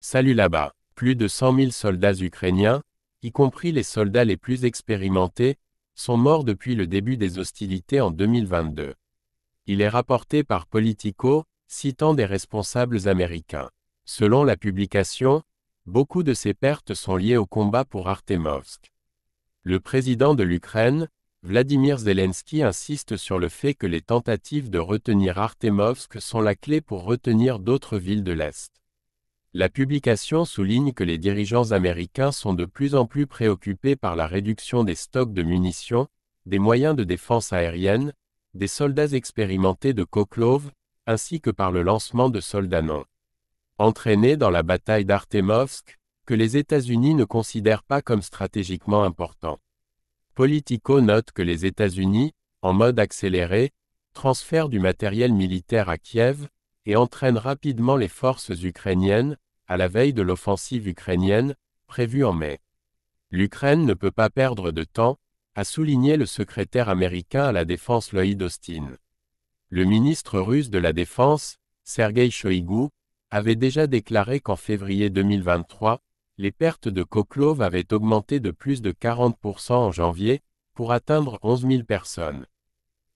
Salut là-bas. Plus de 100 000 soldats ukrainiens, y compris les soldats les plus expérimentés, sont morts depuis le début des hostilités en 2022. Il est rapporté par Politico, citant des responsables américains. Selon la publication, beaucoup de ces pertes sont liées au combat pour Artemovsk. Le président de l'Ukraine, Vladimir Zelensky, insiste sur le fait que les tentatives de retenir Artemovsk sont la clé pour retenir d'autres villes de l'Est. La publication souligne que les dirigeants américains sont de plus en plus préoccupés par la réduction des stocks de munitions, des moyens de défense aérienne, des soldats expérimentés de Khoklov, ainsi que par le lancement de soldats non entraînés dans la bataille d'Artemovsk, que les États-Unis ne considèrent pas comme stratégiquement importants. Politico note que les États-Unis, en mode accéléré, transfèrent du matériel militaire à Kiev, et entraînent rapidement les forces ukrainiennes, à la veille de l'offensive ukrainienne, prévue en mai. L'Ukraine ne peut pas perdre de temps, a souligné le secrétaire américain à la Défense Lloyd Austin. Le ministre russe de la Défense, Sergei Shoigu, avait déjà déclaré qu'en février 2023, les pertes de Khoklov avaient augmenté de plus de 40% en janvier, pour atteindre 11 000 personnes.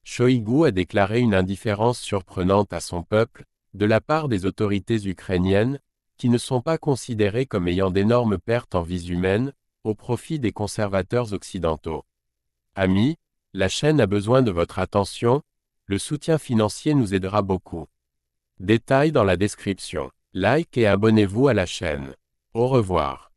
Shoigu a déclaré une indifférence surprenante à son peuple, de la part des autorités ukrainiennes, qui ne sont pas considérées comme ayant d'énormes pertes en vies humaines, au profit des conservateurs occidentaux. Amis, la chaîne a besoin de votre attention, le soutien financier nous aidera beaucoup. Détails dans la description. Like et abonnez-vous à la chaîne. Au revoir.